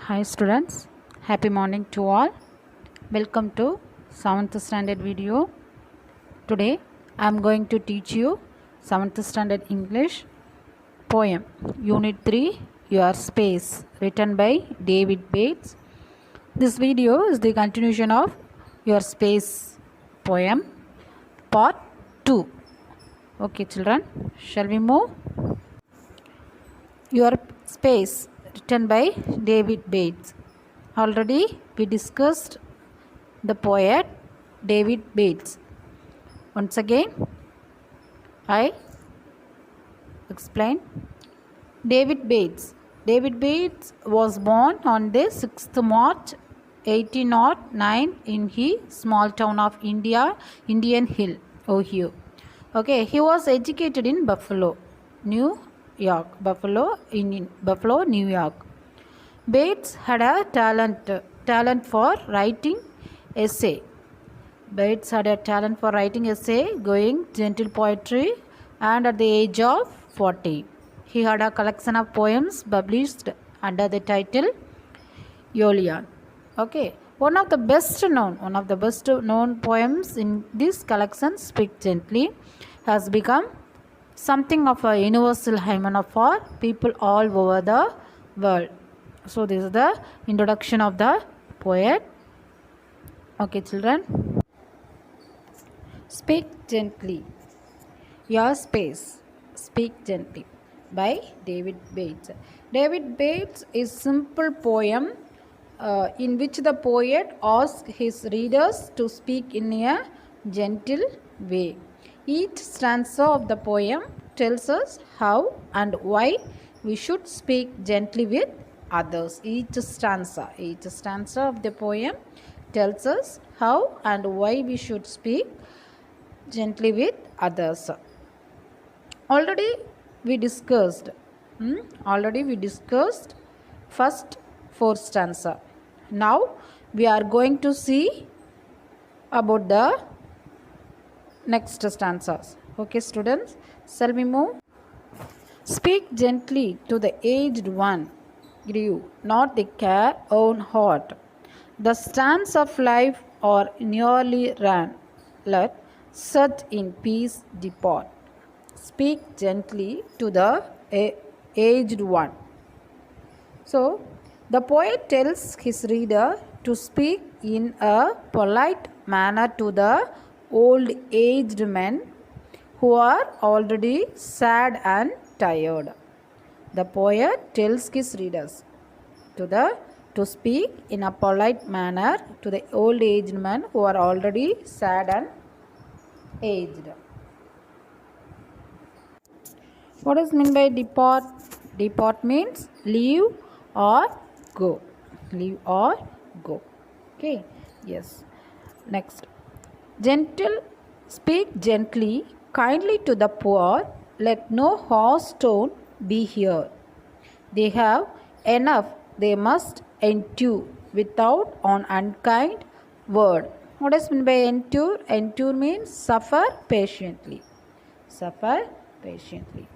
Hi students, happy morning to all. Welcome to 7th standard video. Today I am going to teach you 7th standard English poem Unit 3 Your Space, written by David Bates. This video is the continuation of Your Space poem part 2. Okay children, shall we move? Your Space, written by David Bates. Already we discussed the poet David Bates. Once again I explain. David Bates. David Bates was born on the 6th March 1809 in his small town of Indian Hill, Ohio. Okay, he was educated in Buffalo, New York. Buffalo, New York. Bates had a talent for writing essay. Bates had a talent for writing essay, going gentle poetry, and at the age of 40, he had a collection of poems published under the title Yolian. Okay, one of the best known poems in this collection, Speak Gently, has become something of a universal hymen for people all over the world. So this is the introduction of the poet. Okay children. Speak Gently. Your Space. Speak Gently by David Bates. David Bates is a simple poem in which the poet asks his readers to speak in a gentle way. Each stanza of the poem tells us how and why we should speak gently with others. Each stanza of the poem tells us how and why we should speak gently with others. Already we discussed first 4 stanza. Now we are going to see about the next stanzas. Okay students, shall we move? Speak gently to the aged one, grieve not the care own heart. The stands of life are nearly run, let such in peace depart. Speak gently to the aged one. So the poet tells his reader to speak in a polite manner to the old aged men who are already sad and tired. The poet tells his readers to speak in a polite manner to the old aged men who are already sad and aged. What is meant by depart? Depart means leave or go. Leave or go. Okay. Yes. Next. Gentle. Speak gently, kindly to the poor. Let no harsh tone be here. They have enough. They must endure without an unkind word. What is meant by endure? Endure means suffer patiently. Suffer patiently.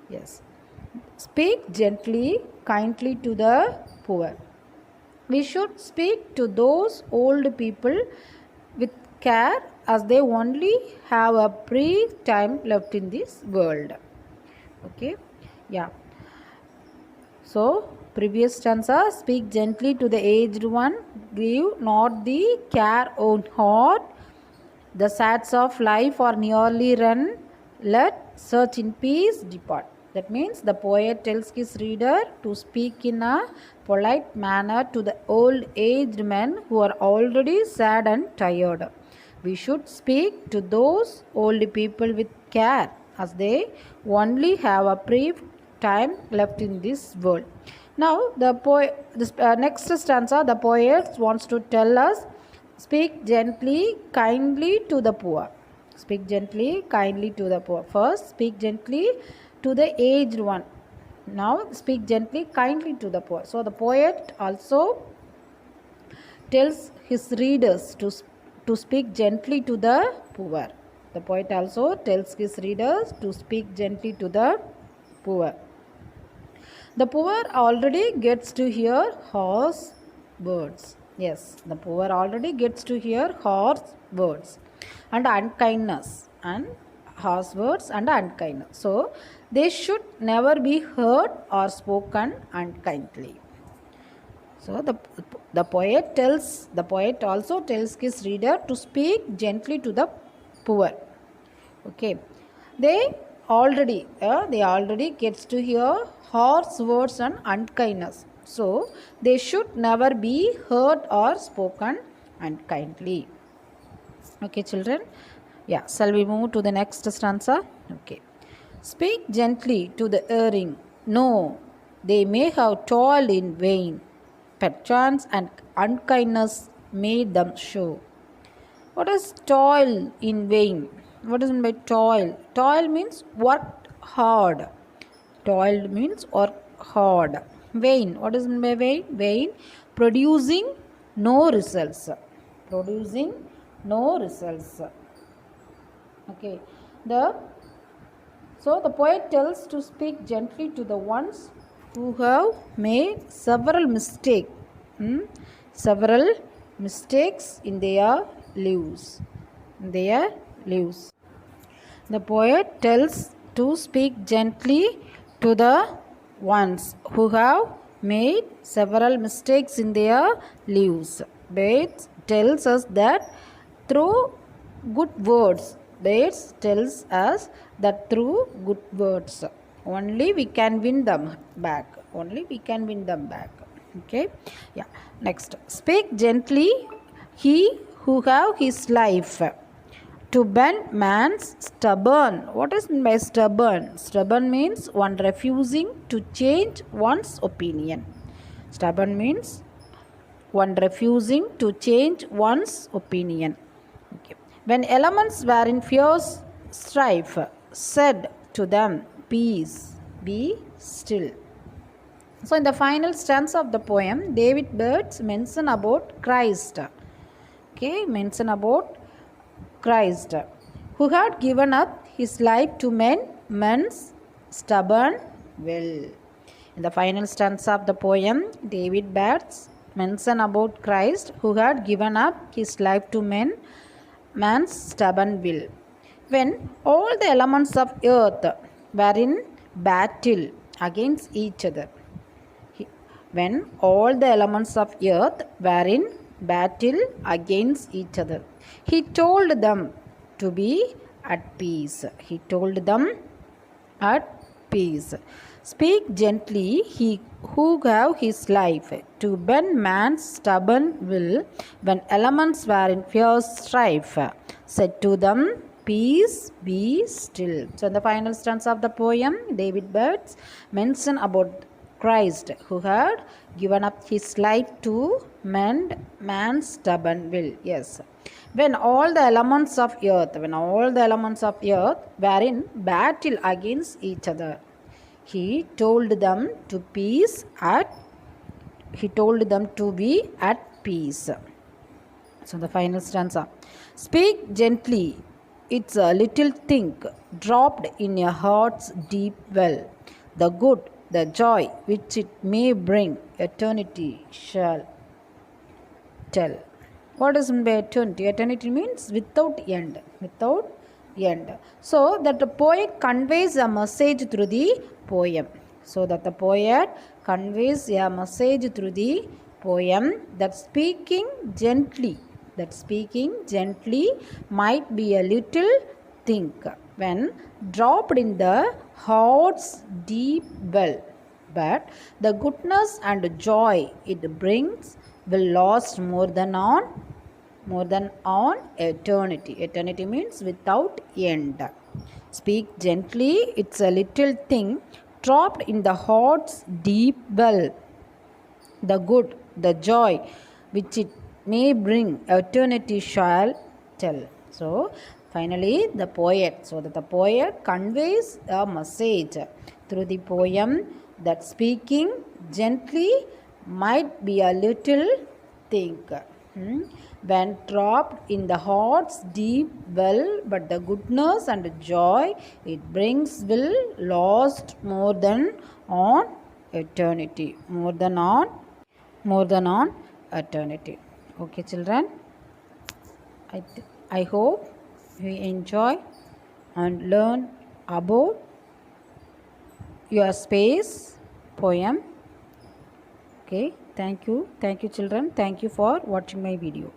Yes. Speak gently, kindly to the poor. We should speak to those old people with care, as they only have a brief time left in this world. Okay. Yeah. So, previous stanza, speak gently to the aged one, grieve not the care own heart. The sads of life are nearly run, let such in peace depart. That means the poet tells his reader to speak in a polite manner to the old aged men who are already sad and tired. We should speak to those old people with care, as they only have a brief time left in this world. Now the next stanza, the poet wants to tell us, speak gently, kindly to the poor. Speak gently, kindly to the poor. First, speak gently to the aged one. Now, speak gently, kindly to the poor. So, the poet also tells his readers to speak gently to the poor. The poet also tells his readers to speak gently to the poor. The poor already gets to hear harsh words. Yes, the poor already gets to hear harsh words and unkindness and harsh words and unkindness. So, they should never be heard or spoken unkindly. So the poet also tells his reader to speak gently to the poor. Okay, they already gets to hear harsh words and unkindness. So they should never be heard or spoken unkindly. Okay, children. Yeah, shall we move to the next stanza? Okay. Speak gently to the erring. No, they may have toiled in vain. Perchance and unkindness made them show. What is toil in vain? What is meant by toil? Toil means worked hard. Toil means work hard. Vain. What is meant by vain? Vain. Producing no results. Producing no results. Okay. So the poet tells to speak gently to the ones who have made several mistakes in their lives. The poet tells to speak gently to the ones who have made several mistakes in their lives. Bates tells us that through good words, only we can win them back. Okay. Yeah. Next. Speak gently, he who have his life. To bend man's stubborn. What is meant by stubborn? Stubborn means one refusing to change one's opinion. Stubborn means one refusing to change one's opinion. Okay. When elements were in fierce strife, said to them, peace, be still. So in the final stanza of the poem, David Birds mention about Christ. Okay, mention about Christ, who had given up his life to men's stubborn will. In the final stanza of the poem, David Birds mention about Christ, who had given up his life to man's stubborn will. When all the elements of earth were in battle against each other. When all the elements of earth were in battle against each other, he told them to be at peace. Speak gently, he who gave his life to bend man's stubborn will when elements were in fierce strife, said to them, peace, be still. So in the final stanza of the poem, David Birds mention about Christ, who had given up his life to mend man's stubborn will. Yes. When all the elements of earth were in battle against each other, he told them to be at peace. So the final stanza. Speak gently, it's a little thing dropped in your heart's deep well. The good, the joy which it may bring, eternity shall tell. What is meant by eternity? Eternity means without end. So that the poet conveys a message through the poem. That speaking gently might be a little thing when dropped in the heart's deep well, but the goodness and joy it brings will last more than on eternity. Eternity means without end. Speak gently, it's a little thing dropped in the heart's deep well. The good, the joy which it may bring, eternity shall tell. So finally the poet conveys a message through the poem that speaking gently might be a little thing when dropped in the heart's deep well, but the goodness and joy it brings will last more than on eternity. More than on eternity. Okay, children. I hope you enjoy and learn about your space poem. Okay, thank you children. Thank you for watching my video.